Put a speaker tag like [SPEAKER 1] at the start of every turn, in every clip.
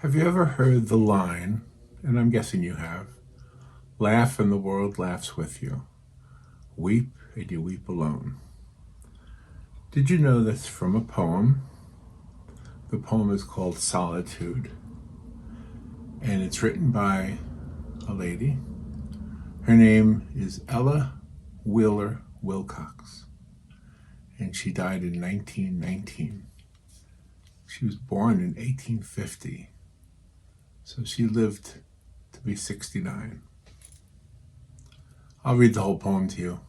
[SPEAKER 1] Have you ever heard the line, and I'm guessing you have, laugh and the world laughs with you, weep and you weep alone? Did you know that's from a poem? The poem is called Solitude, and it's written by a lady. Her name is Ella Wheeler Wilcox, and she died in 1919. She was born in 1850, so she lived to be 69. I'll read the whole poem to you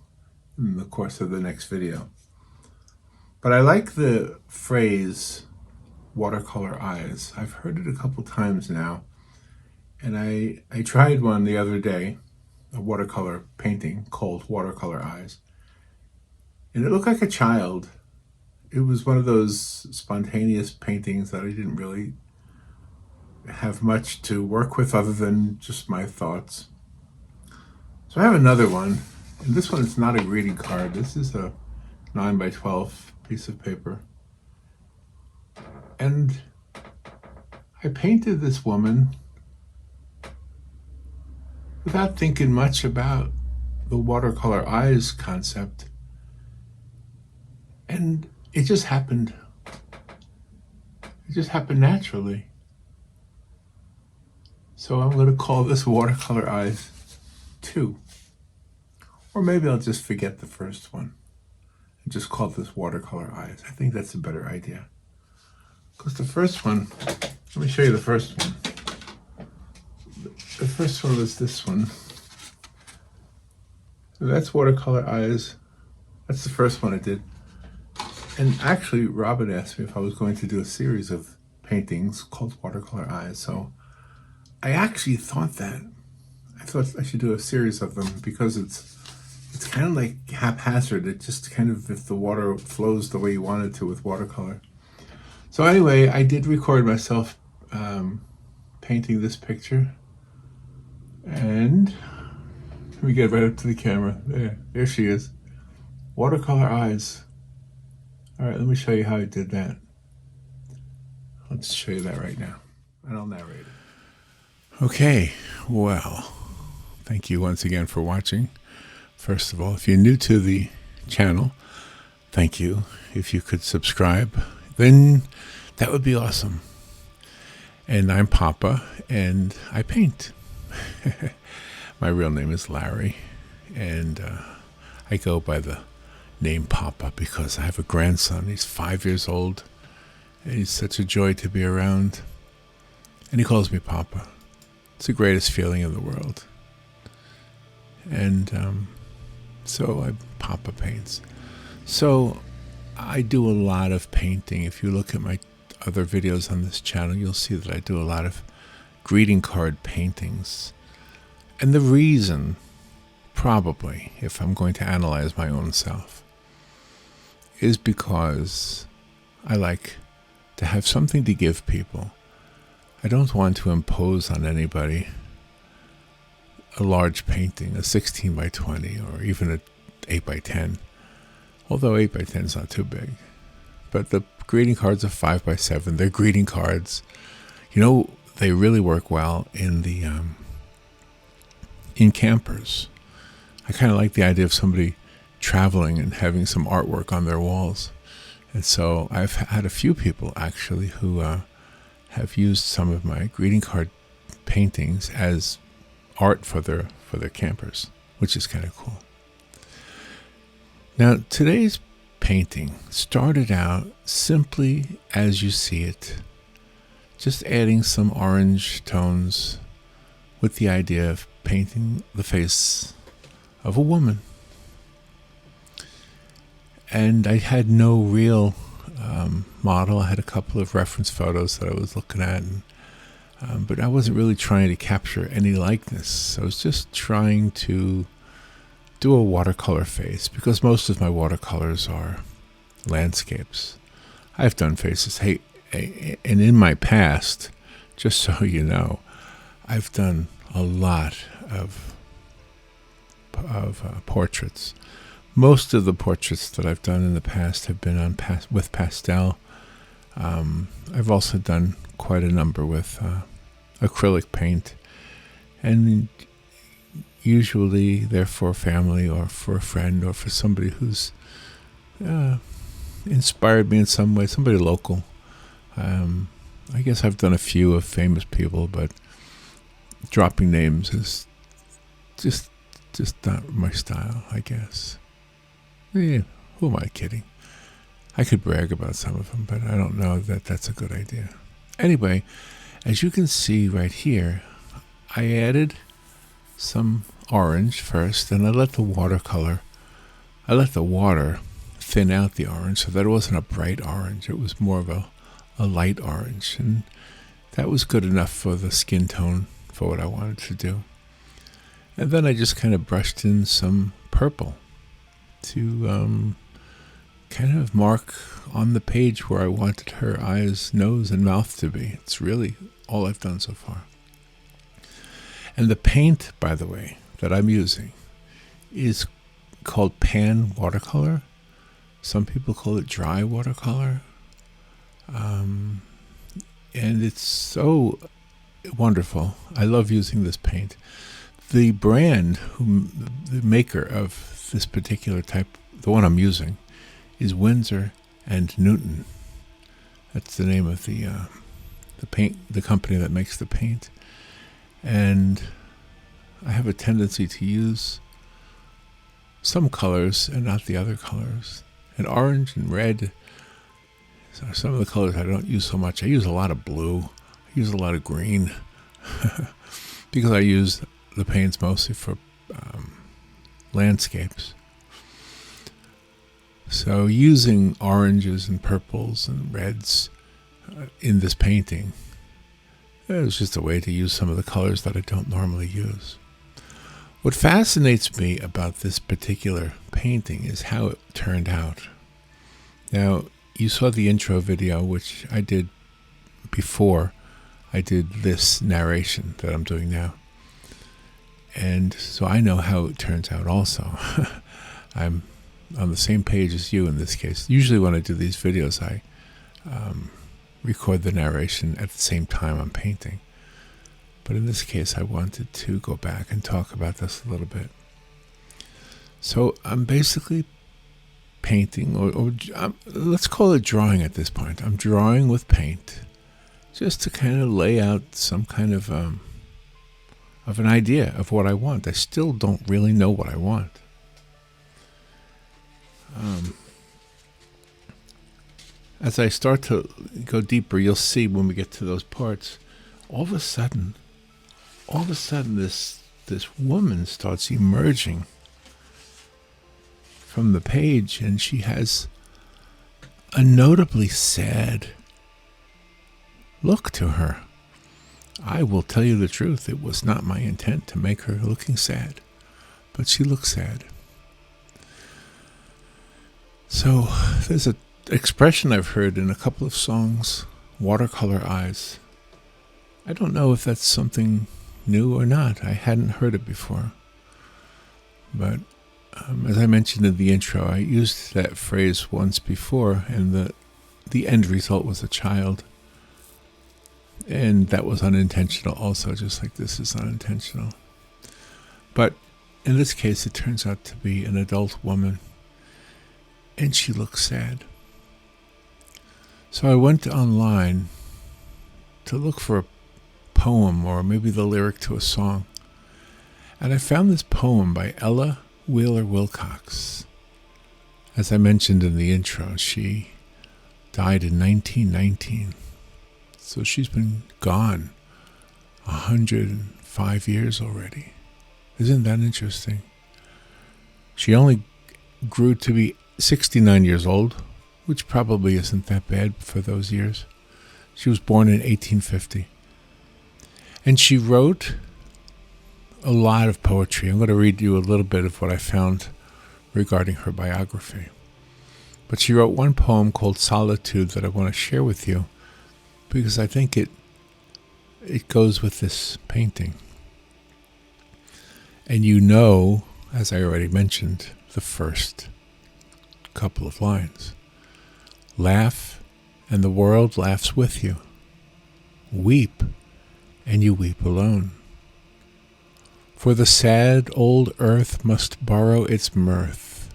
[SPEAKER 1] in the course of the next video. But I like the phrase, watercolor eyes. I've heard it a couple times now, and I tried one the other day, a watercolor painting called Watercolor Eyes, and it looked like a child. It was one of those spontaneous paintings that I didn't really have much to work with other than just my thoughts. So I have another one, and this one is not a greeting card. This is a 9 by 12 piece of paper. And I painted this woman without thinking much about the watercolor eyes concept. And it just happened. It just happened naturally. So I'm going to call this Watercolor Eyes 2. Or maybe I'll just forget the first one and just call this Watercolor Eyes. I think that's a better idea. Because the first one, let me show you the first one. The first one was this one. So that's Watercolor Eyes. That's the first one I did. And actually, Robin asked me if I was going to do a series of paintings called Watercolor Eyes. So I actually thought that. I thought I should do a series of them because it's kind of like haphazard. It just kind of, if the water flows the way you want it to with watercolor. So anyway, I did record myself painting this picture. And let me get right up to the camera. There she is. Watercolor Eyes. All right, let me show you how I did that. Let's show you that right now, and I'll narrate it. Okay, well, thank you once again for watching. First of all, if you're new to the channel, thank you. If you could subscribe, then that would be awesome. And I'm Poppa, and I paint. My real name is Larry, and I go by the name Poppa because I have a grandson. He's 5 years old, and he's such a joy to be around. And he calls me Poppa. It's the greatest feeling in the world. And so Poppa paints. So I do a lot of painting. If you look at my other videos on this channel, you'll see that I do a lot of greeting card paintings. And the reason, probably, if I'm going to analyze my own self, is because I like to have something to give people. I don't want to impose on anybody a large painting, a 16 by 20, or even an 8 by 10, although 8 by 10 is not too big. But the greeting cards are 5 by 7. They're greeting cards. You know, they really work well in the in campers. I kind of like the idea of somebody traveling and having some artwork on their walls. And so I've had a few people actually who have used some of my greeting card paintings as art for their campers, which is kind of cool. Now, today's painting started out simply as you see it, just adding some orange tones with the idea of painting the face of a woman. And I had no real model. I had a couple of reference photos that I was looking at, and, but I wasn't really trying to capture any likeness. I was just trying to do a watercolor face, because most of my watercolors are landscapes. I've done faces. Hey, and in my past, just so you know, I've done a lot of portraits. Most of the portraits that I've done in the past have been with pastel. I've also done quite a number with acrylic paint, and usually they're for family or for a friend or for somebody who's inspired me in some way, somebody local. I guess I've done a few of famous people, but dropping names is just not my style, I guess. Yeah, who am I kidding? I could brag about some of them, but I don't know that that's a good idea. Anyway, as you can see right here, I added some orange first, and I let the water thin out the orange so that it wasn't a bright orange. It was more of a light orange, and that was good enough for the skin tone for what I wanted to do. And then I just kind of brushed in some purple to kind of mark on the page where I wanted her eyes, nose, and mouth to be. It's really all I've done so far. And the paint, by the way, that I'm using is called pan watercolor. Some people call it dry watercolor. And it's so wonderful. I love using this paint. The brand, the maker of this particular type, the one I'm using, is Winsor and Newton. That's the name of the company that makes the paint. And I have a tendency to use some colors and not the other colors. And orange and red are some of the colors I don't use so much. I use a lot of blue. I use a lot of green because I use the paints mostly for landscapes. So using oranges and purples and reds in this painting, it was just a way to use some of the colors that I don't normally use. What fascinates me about this particular painting is how it turned out. Now, you saw the intro video, which I did before I did this narration that I'm doing now. And so I know how it turns out also. I'm on the same page as you in this case. Usually when I do these videos, I record the narration at the same time I'm painting. But in this case, I wanted to go back and talk about this a little bit. So I'm basically painting, or let's call it drawing at this point. I'm drawing with paint just to kind of lay out some kind of an idea of what I want. I still don't really know what I want. As I start to go deeper, you'll see when we get to those parts, all of a sudden this woman starts emerging from the page, and she has a notably sad look to her. I will tell you the truth, it was not my intent to make her looking sad, but she looks sad. So there's an expression I've heard in a couple of songs, watercolor eyes. I don't know if that's something new or not. I hadn't heard it before. But as I mentioned in the intro, I used that phrase once before, and the end result was a child. And that was unintentional also, just like this is unintentional. But in this case, it turns out to be an adult woman, and she looks sad. So I went online to look for a poem or maybe the lyric to a song. And I found this poem by Ella Wheeler Wilcox. As I mentioned in the intro, she died in 1919. So she's been gone 105 years already. Isn't that interesting? She only grew to be 69 years old, which probably isn't that bad for those years. She was born in 1850. And she wrote a lot of poetry. I'm going to read you a little bit of what I found regarding her biography. But she wrote one poem called Solitude that I want to share with you because I think it goes with this painting. And you know, as I already mentioned, the first couple of lines. Laugh
[SPEAKER 2] and the world laughs with you. Weep, and you weep alone. For the sad old earth must borrow its mirth,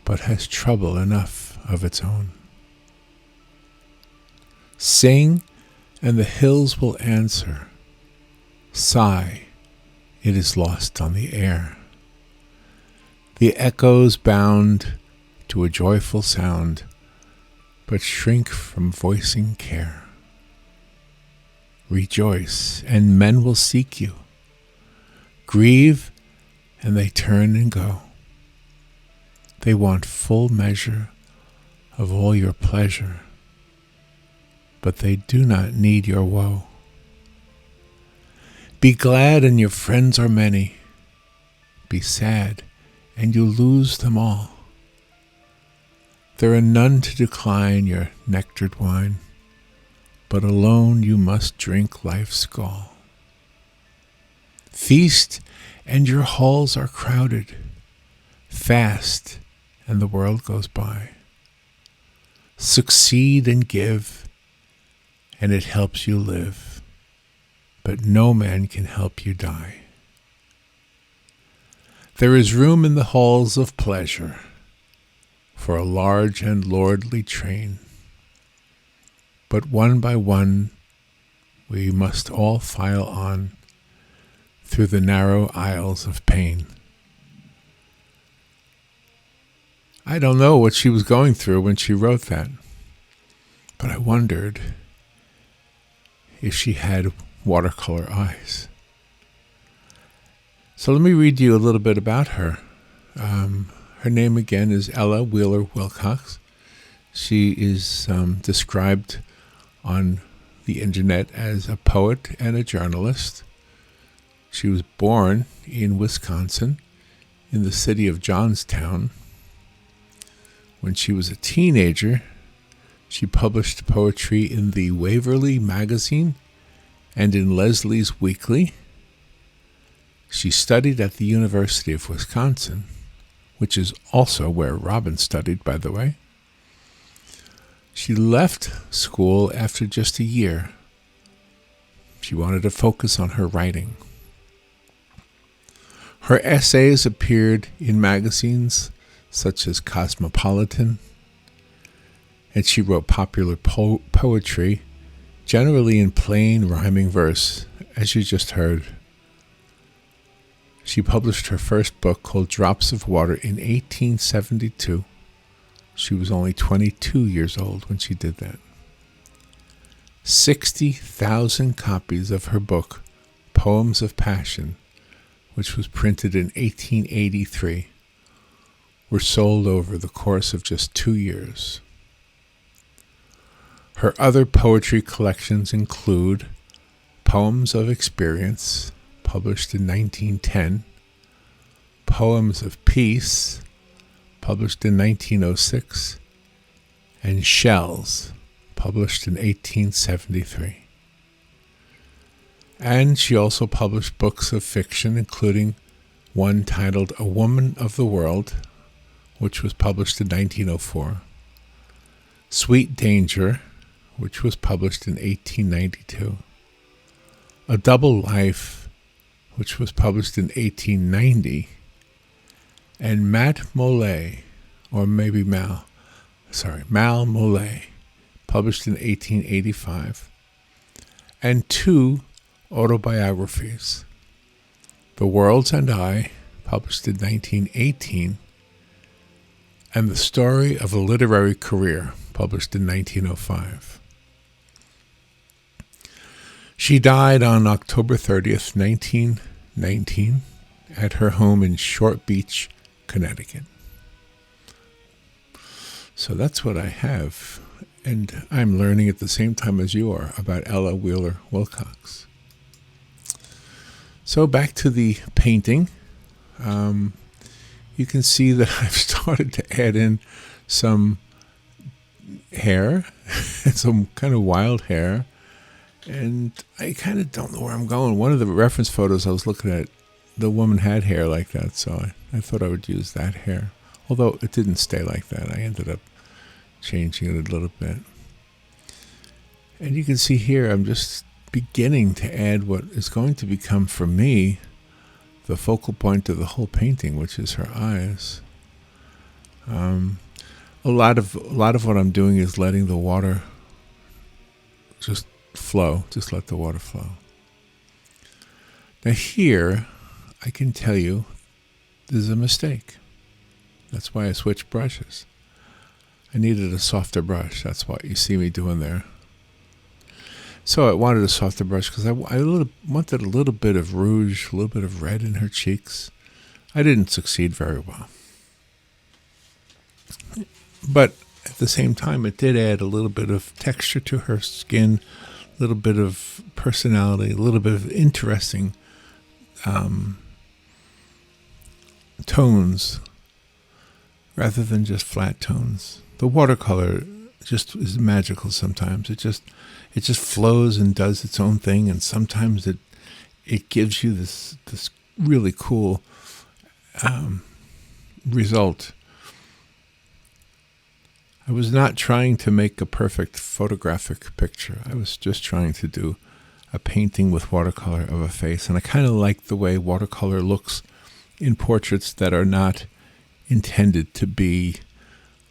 [SPEAKER 2] but has trouble enough of its own. Sing, and the hills will answer. Sigh, it is lost on the air. The echoes bound to a joyful sound, but shrink from voicing care. Rejoice, and men will seek you. Grieve, and they turn and go. They want full measure of all your pleasure, but they do not need your woe. Be glad, and your friends are many. Be sad, and you lose them all. There are none to decline your nectared wine, but alone you must drink life's gall. Feast, and your halls are crowded. Fast, and the world goes by. Succeed and give, and it helps you live, but no man can help you die. There is room in the halls of pleasure for a large and lordly train, but one by one we must all file on through the narrow aisles of pain. I don't know what she was going through when she wrote that, but I wondered if she had watercolor eyes. So let me read you a little bit about her. Her name again is Ella Wheeler Wilcox. She is described on the internet as a poet and a journalist. She was born in Wisconsin, in the city of Johnstown. When she was a teenager, she published poetry in the Waverly magazine and in Leslie's Weekly. She studied at the University of Wisconsin, which is also where Robin studied, by the way. She left school after just a year. She wanted to focus on her writing. Her essays appeared in magazines such as Cosmopolitan, and she wrote popular poetry, generally in plain rhyming verse, as you just heard. She published her first book called Drops of Water in 1872. She was only 22 years old when she did that. 60,000 copies of her book, Poems of Passion, which was printed in 1883, were sold over the course of just 2 years. Her other poetry collections include Poems of Experience, published in 1910, Poems of Peace, published in 1906, and Shells, published in 1873. And she also published books of fiction, including one titled A Woman of the World, which was published in 1904, Sweet Danger, which was published in 1892, A Double Life, which was published in 1890, and Mal Mole, published in 1885, and two autobiographies, The World's and I, published in 1918, and The Story of a Literary Career, published in 1905. She died on October 30th, 1919, at her home in Short Beach, Connecticut. So that's what I have, and I'm learning at the same time as you are about Ella Wheeler Wilcox. So back to the painting. You can see that I've started to add in some hair, some kind of wild hair, and I kind of don't know where I'm going. One of the reference photos I was looking at, the woman had hair like that, so I thought I would use that hair. Although it didn't stay like that. I ended up changing it a little bit. And you can see here, I'm just beginning to add what is going to become, for me, the focal point of the whole painting, which is her eyes. A lot of what I'm doing is letting the water just flow. Just let the water flow. Now here, I can tell you, there's a mistake. That's why I switched brushes. I needed a softer brush. That's what you see me doing there. So I wanted a softer brush because I wanted a little bit of rouge, a little bit of red in her cheeks. I didn't succeed very well. But at the same time, it did add a little bit of texture to her skin, a little bit of personality, a little bit of interesting tones rather than just flat tones. The watercolor just is magical sometimes. It just flows and does its own thing, and sometimes it gives you this really cool result. I was not trying to make a perfect photographic picture. I was just trying to do a painting with watercolor of a face, and I kind of like the way watercolor looks in portraits that are not intended to be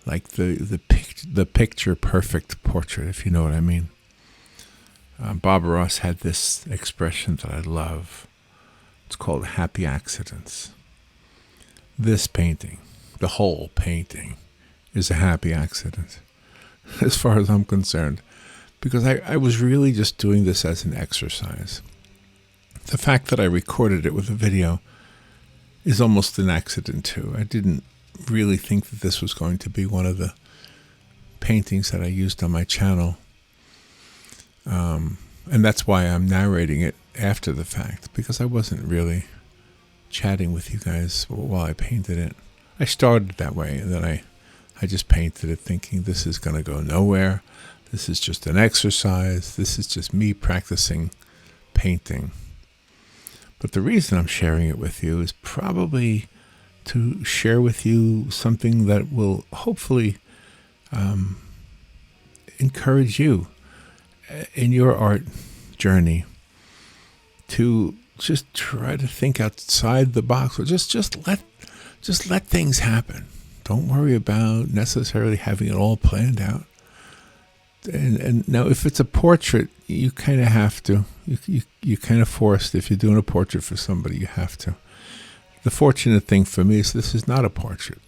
[SPEAKER 2] like the picture perfect portrait, if you know what I mean. Bob Ross had this expression that I love. It's called happy accidents. This painting, the whole painting, is a happy accident, as far as I'm concerned, because I was really just doing this as an exercise. The fact that I recorded it with a video is almost an accident too. I didn't really think that this was going to be one of the paintings that I used on my channel. And that's why I'm narrating it after the fact, because I wasn't really chatting with you guys while I painted it. I started that way, and then I just painted it thinking this is going to go nowhere. This is just an exercise. This is just me practicing painting. But the reason I'm sharing it with you is probably to share with you something that will hopefully encourage you in your art journey to just try to think outside the box, or just let things happen. Don't worry about necessarily having it all planned out. And now, if it's a portrait, you kind of have to. You kind of forced. If you're doing a portrait for somebody, you have to. The fortunate thing for me is this is not a portrait.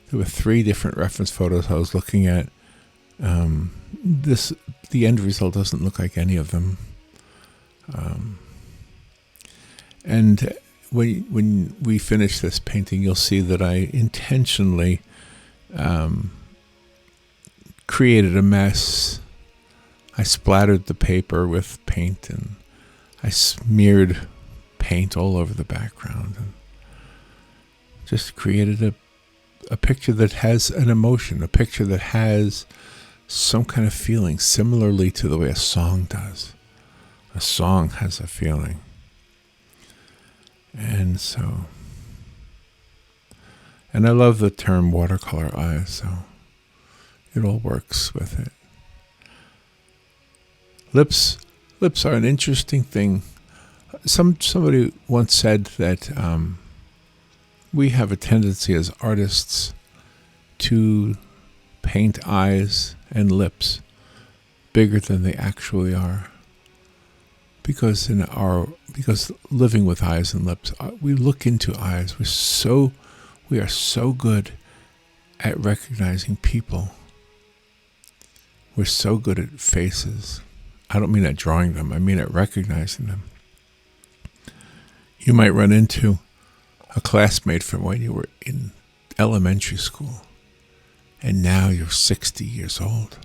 [SPEAKER 2] There were 3 different reference photos I was looking at. The end result doesn't look like any of them. And when we finish this painting, you'll see that I intentionally created a mess. I splattered the paper with paint, and I smeared paint all over the background, and just created a picture that has an emotion, a picture that has some kind of feeling, similarly to the way a song does. A song has a feeling. And I love the term watercolor eyes, so it all works with it. Lips are an interesting thing. Somebody once said that we have a tendency as artists to paint eyes and lips bigger than they actually are. Because living with eyes and lips, we look into eyes. We are so good at recognizing people. We're so good at faces. I don't mean at drawing them. I mean at recognizing them. You might run into a classmate from when you were in elementary school, and now you're 60 years old.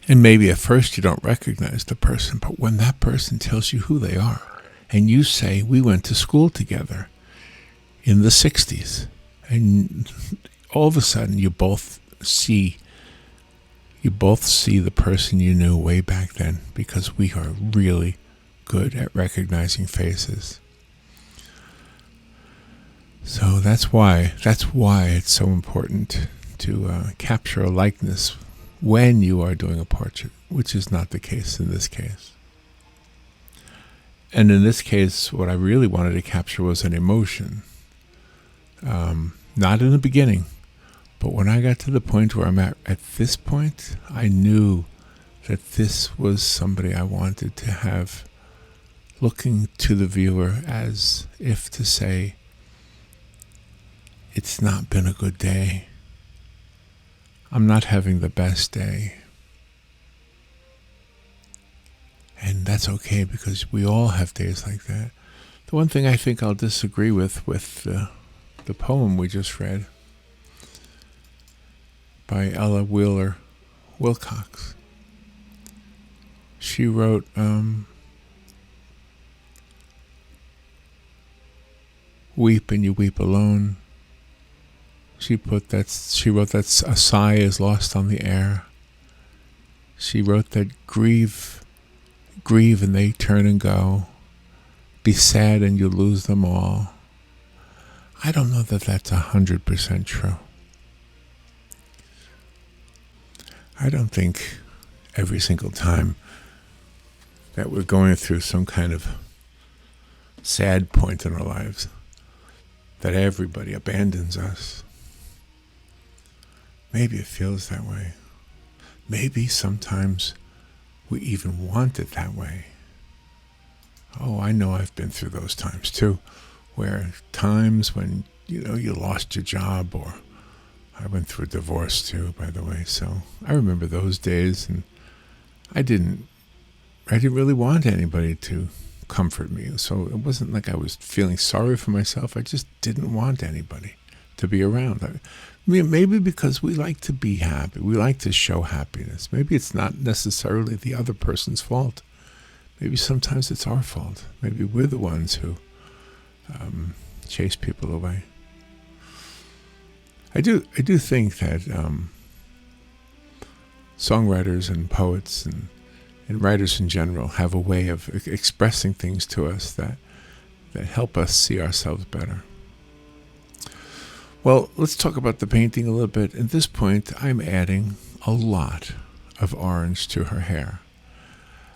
[SPEAKER 2] And maybe at first you don't recognize the person, but when that person tells you who they are, and you say, we went to school together in the 60s, and all of a sudden you both see the person you knew way back then, because we are really good at recognizing faces. So that's why it's so important to capture a likeness when you are doing a portrait, which is not the case in this case. And in this case, what I really wanted to capture was an emotion. Not in the beginning, but when I got to the point where I'm at this point, I knew that this was somebody I wanted to have looking to the viewer as if to say, it's not been a good day. I'm not having the best day. And that's okay, because we all have days like that. The one thing I think I'll disagree with the poem we just read by Ella Wheeler Wilcox. She wrote, weep and you weep alone. She wrote that a sigh is lost on the air. She wrote that grieve and they turn and go. Be sad and you lose them all. I don't know that that's 100% true. I don't think every single time that we're going through some kind of sad point in our lives that everybody abandons us. Maybe it feels that way. Maybe sometimes we even want it that way. Oh, I know I've been through those times too, where times when, you lost your job, or I went through a divorce too, by the way. So I remember those days, and I didn't really want anybody to comfort me. So it wasn't like I was feeling sorry for myself. I just didn't want anybody to be around. Maybe because we like to be happy. We like to show happiness. Maybe it's not necessarily the other person's fault. Maybe sometimes it's our fault. Maybe we're the ones who chase people away. I do think that songwriters and poets and writers in general have a way of expressing things to us that help us see ourselves better. Well, let's talk about the painting a little bit. At this point, I'm adding a lot of orange to her hair.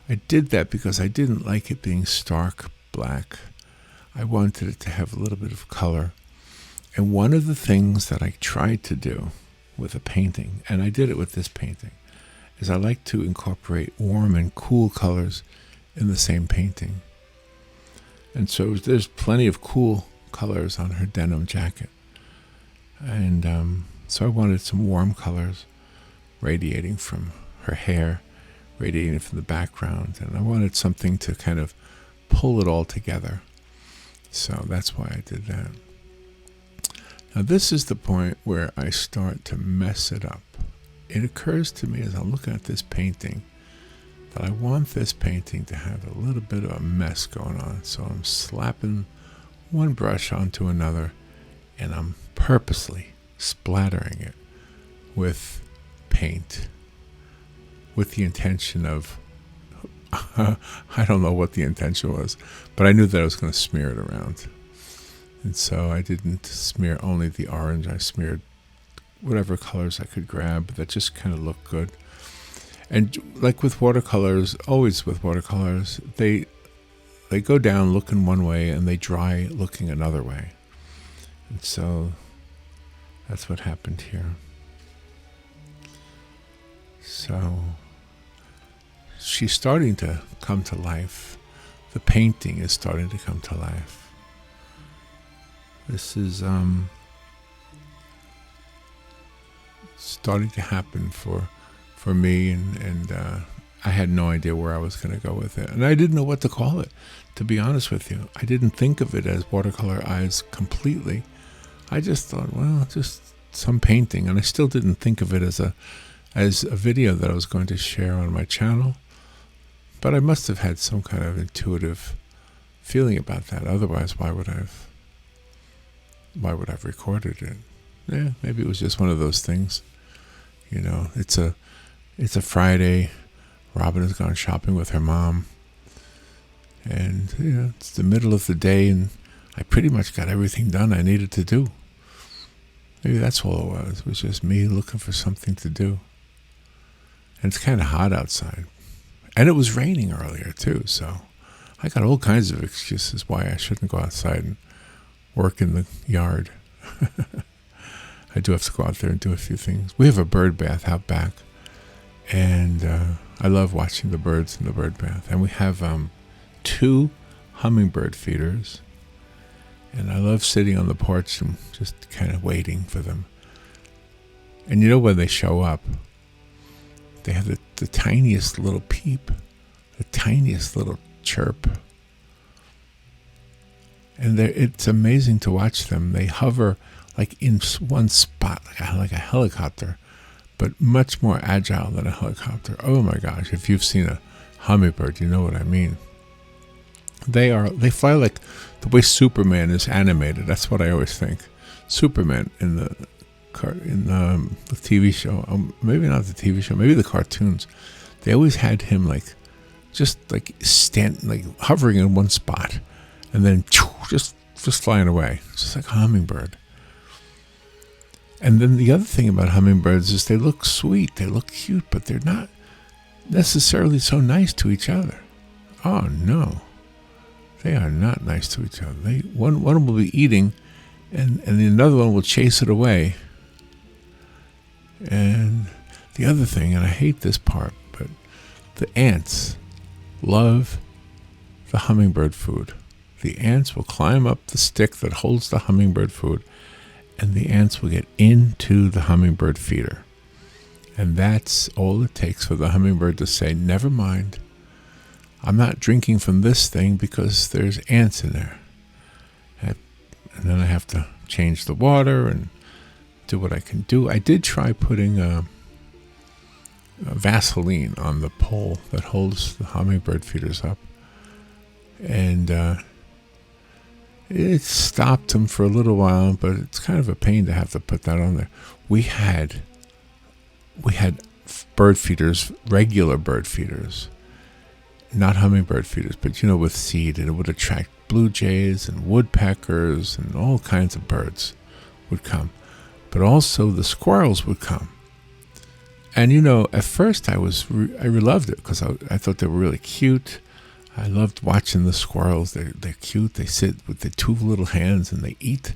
[SPEAKER 2] I did that because I didn't like it being stark black. I wanted it to have a little bit of color. And one of the things that I tried to do with a painting, and I did it with this painting, is I like to incorporate warm and cool colors in the same painting. And so there's plenty of cool colors on her denim jacket. And so I wanted some warm colors radiating from her hair, radiating from the background, and I wanted something to kind of pull it all together. So that's why I did that. Now this is the point where I start to mess it up. It occurs to me as I'm looking at this painting that I want this painting to have a little bit of a mess going on. So I'm slapping one brush onto another, and I'm purposely splattering it with paint with the intention of, I don't know what the intention was, but I knew that I was going to smear it around. And so I didn't smear only the orange. I smeared whatever colors I could grab that just kind of looked good. And like with watercolors, always with watercolors, they go down looking one way and they dry looking another way. And so that's what happened here. So she's starting to come to life. The painting is starting to come to life. This is starting to happen for me, and I had no idea where I was going to go with it. And I didn't know what to call it, to be honest with you. I didn't think of it as Watercolor Eyes completely. I just thought, well, just some painting. And I still didn't think of it as a video that I was going to share on my channel. But I must have had some kind of intuitive feeling about that. Otherwise, why would I have recorded it? Yeah, maybe it was just one of those things. It's a Friday. Robin has gone shopping with her mom. And, it's the middle of the day, and I pretty much got everything done I needed to do. Maybe that's all it was. It was just me looking for something to do. and it's kind of hot outside. And it was raining earlier too, so I got all kinds of excuses why I shouldn't go outside and work in the yard. I do have to go out there and do a few things. We have a bird bath out back, and I love watching the birds in the bird bath. And we have 2 hummingbird feeders, and I love sitting on the porch and just kind of waiting for them. And you know, when they show up, they have the tiniest little peep, the tiniest little chirp. And it's amazing to watch them. They hover like in one spot, like a helicopter, but much more agile than a helicopter. Oh my gosh, if you've seen a hummingbird, you know what I mean. They fly like the way Superman is animated. That's what I always think. Superman in the TV show, maybe not the TV show, maybe the cartoons. They always had him just hovering in one spot, and then just flying away, just like a hummingbird. And then the other thing about hummingbirds is they look sweet, they look cute, but they're not necessarily so nice to each other. Oh no, they are not nice to each other. One will be eating, and another one will chase it away. And the other thing, and I hate this part, but the ants love the hummingbird food. The ants will climb up the stick that holds the hummingbird food, and the ants will get into the hummingbird feeder. And that's all it takes for the hummingbird to say, never mind, I'm not drinking from this thing because there's ants in there. And then I have to change the water and do what I can do. I did try putting a Vaseline on the pole that holds the hummingbird feeders up, and it stopped them for a little while, but it's kind of a pain to have to put that on there. We had bird feeders, regular bird feeders, not hummingbird feeders, but with seed, and it would attract blue jays and woodpeckers and all kinds of birds would come. But also the squirrels would come. And at first I loved it because I thought they were really cute. I loved watching the squirrels. They're cute. They sit with their 2 little hands and they eat.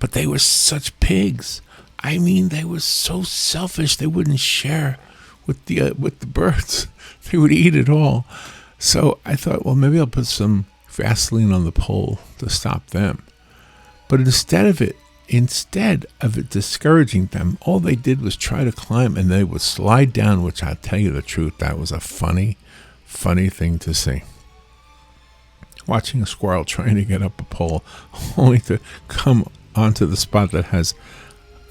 [SPEAKER 2] But they were such pigs. I mean, they were so selfish. They wouldn't share with the birds. They would eat it all. So I thought, well, maybe I'll put some Vaseline on the pole to stop them. But instead of it discouraging them, all they did was try to climb, and they would slide down, which I'll tell you the truth, that was a funny thing to see. Watching a squirrel trying to get up a pole, only to come onto the spot that has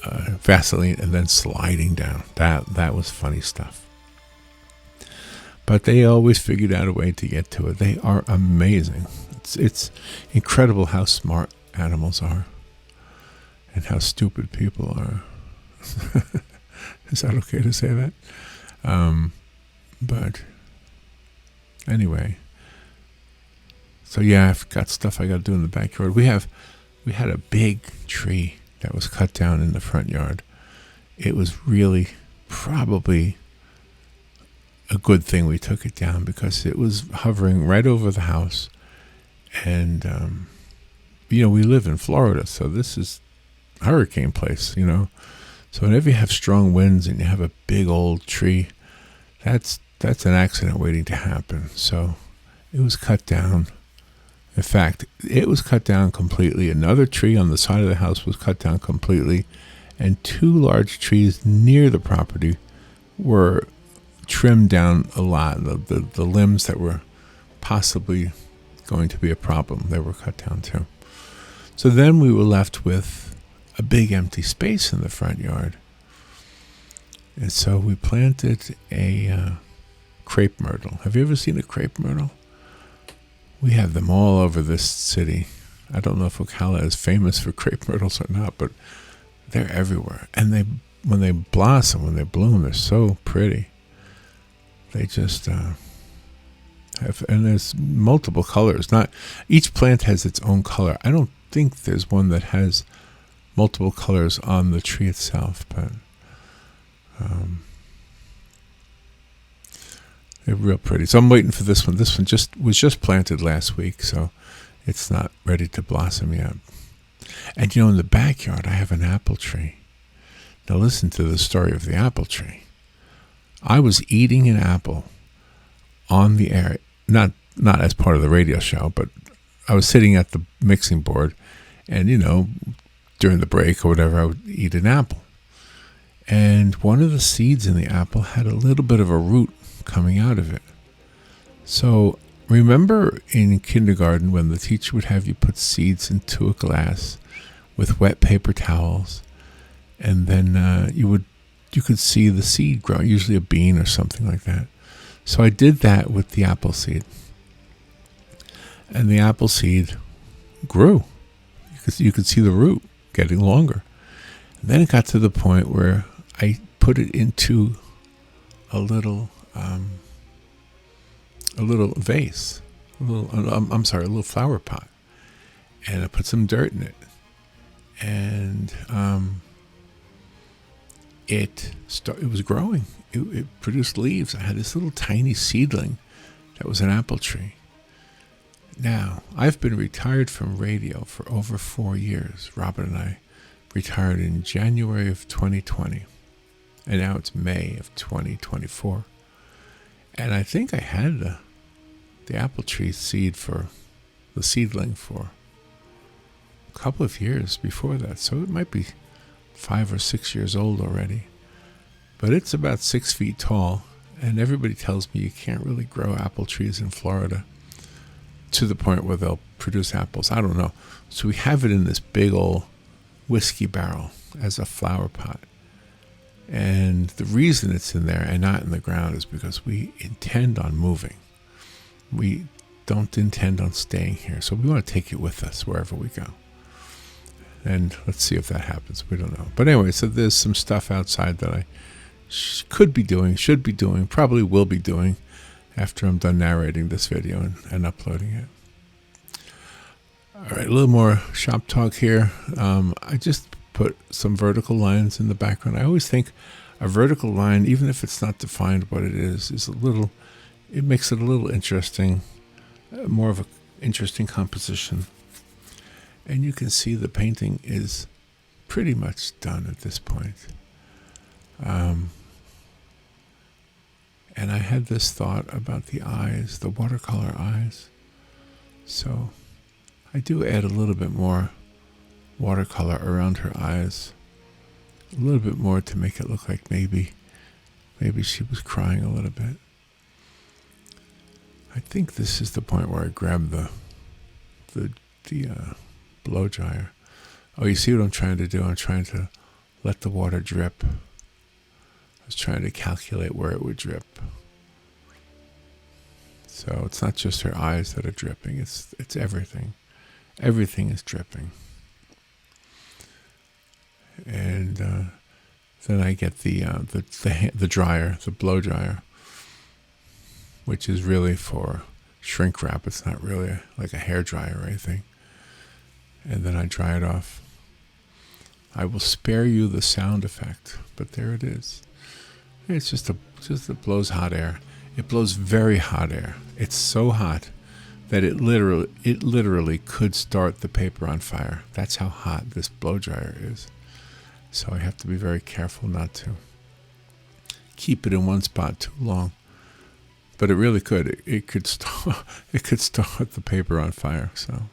[SPEAKER 2] Vaseline and then sliding down. That was funny stuff. But they always figured out a way to get to it. They are amazing. It's incredible how smart animals are and how stupid people are. Is that okay to say that? But anyway, so yeah, I've got stuff I got to do in the backyard. We had a big tree that was cut down in the front yard. It was really probably a good thing we took it down because it was hovering right over the house. And we live in Florida, so this is hurricane place, So whenever you have strong winds and you have a big old tree, that's an accident waiting to happen. So it was cut down. In fact, it was cut down completely. Another tree on the side of the house was cut down completely, and 2 large trees near the property were trimmed down a lot. The limbs that were possibly going to be a problem, they were cut down too. So then we were left with a big empty space in the front yard. And so we planted a crepe myrtle. Have you ever seen a crepe myrtle? We have them all over this city. I don't know if Ocala is famous for crepe myrtles or not, but they're everywhere. And when they blossom, when they bloom, they're so pretty. They just and there's multiple colors. Not each plant has its own color. I don't think there's one that has multiple colors on the tree itself, but They're real pretty. So I'm waiting for this one. This one was just planted last week, so it's not ready to blossom yet. And in the backyard, I have an apple tree. Now listen to the story of the apple tree. I was eating an apple on the air, not as part of the radio show, but I was sitting at the mixing board, and during the break or whatever, I would eat an apple. And one of the seeds in the apple had a little bit of a root coming out of it. So remember in kindergarten when the teacher would have you put seeds into a glass with wet paper towels, and then you could see the seed grow, usually a bean or something like that. So I did that with the apple seed. And the apple seed grew. You could see the root getting longer. And then it got to the point where I put it into a little vase, a little flower pot, and I put some dirt in it, and it was growing. It produced leaves. I had this little tiny seedling that was an apple tree. Now, I've been retired from radio for over 4 years. Robert and I retired in January of 2020, and now it's May of 2024. And I think I had the apple tree seedling for a couple of years before that. So it might be 5 or 6 years old already. But it's about 6 feet tall, and everybody tells me you can't really grow apple trees in Florida to the point where they'll produce apples. I don't know. So we have it in this big old whiskey barrel as a flower pot. And the reason it's in there and not in the ground is because we intend on moving. We don't intend on staying here. So we want to take it with us wherever we go. And let's see if that happens. We don't know. But anyway, so there's some stuff outside that I should be doing, probably will be doing after I'm done narrating this video and uploading it. All right, a little more shop talk here. I just put some vertical lines in the background. I always think a vertical line, even if it's not defined what it is it makes it a little interesting, more of an interesting composition. And you can see the painting is pretty much done at this point. And I had this thought about the eyes, the watercolor eyes. So I do add a little bit more watercolor around her eyes. A little bit more to make it look like maybe she was crying a little bit. I think this is the point where I grab the blow dryer. Oh, you see what I'm trying to do? I'm trying to let the water drip. I was trying to calculate where it would drip. So it's not just her eyes that are dripping. It's everything. Everything is dripping. And then I get the dryer, the blow dryer, which is really for shrink wrap. It's not really like a hair dryer or anything. And then I dry it off. I will spare you the sound effect, but there it is. It's just it blows hot air. It blows very hot air. It's so hot that it literally could start the paper on fire. That's how hot this blow dryer is. So I have to be very careful not to keep it in one spot too long. But it really could. It could start the paper on fire. So,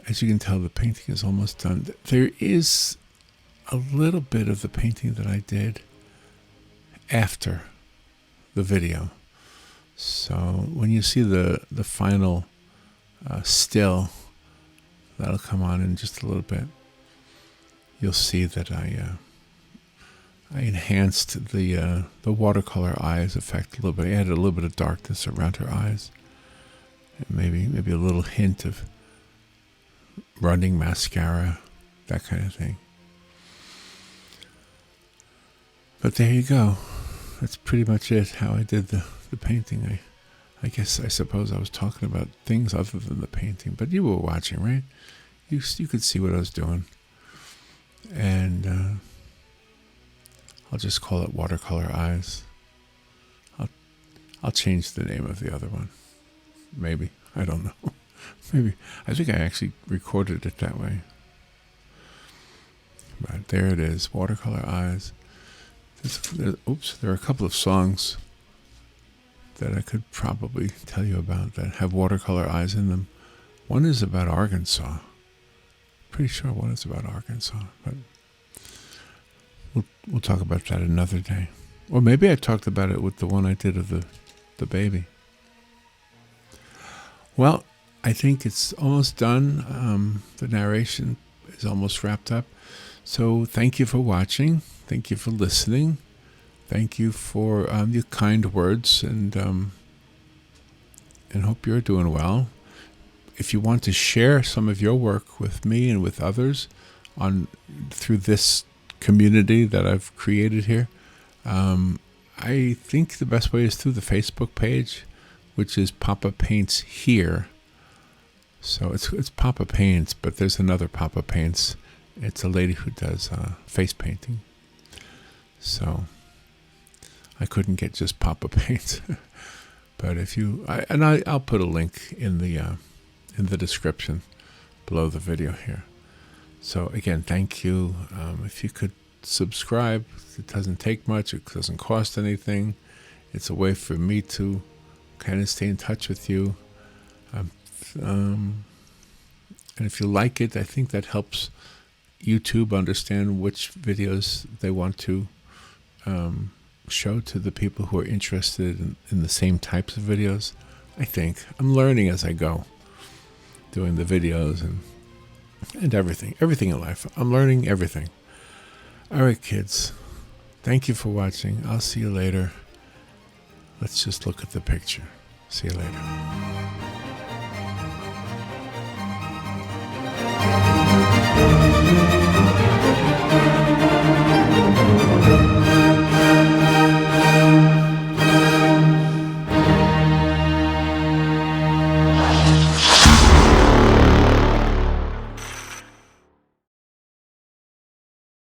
[SPEAKER 2] as you can tell, the painting is almost done. There is a little bit of the painting that I did after the video. So when you see the final still, that'll come on in just a little bit. You'll see that I enhanced the watercolor eyes effect a little bit. I added a little bit of darkness around her eyes, and maybe a little hint of running mascara, that kind of thing. But there you go. That's pretty much it. How I did the painting. I suppose I was talking about things other than the painting, but you were watching, right? You could see what I was doing. And I'll just call it Watercolor Eyes. I'll change the name of the other one. Maybe. I don't know. Maybe. I think I actually recorded it that way. But there it is, Watercolor Eyes. There are a couple of songs that I could probably tell you about that have watercolor eyes in them. One is about Arkansas. Pretty sure one is about Arkansas, but we'll talk about that another day. Or maybe I talked about it with the one I did of the baby. Well, I think it's almost done. The narration is almost wrapped up. So thank you for watching. Thank you for listening. Thank you for your kind words, and hope you're doing well. If you want to share some of your work with me and with others through this community that I've created here, I think the best way is through the Facebook page, which is Poppa Paints Here. So it's Poppa Paints, but there's another Poppa Paints. It's a lady who does face painting. So I couldn't get just Poppa Paints, but if you I'll put a link in the description below the video here. So again, thank you. If you could subscribe, it doesn't take much. It doesn't cost anything. It's a way for me to kind of stay in touch with you. And if you like it, I think that helps YouTube understand which videos they want to show to the people who are interested in the same types of videos. I think I'm learning as I go, doing the videos and everything in life. I'm learning everything. All right, kids, thank you for watching. I'll see you later. Let's just look at the picture. See you later.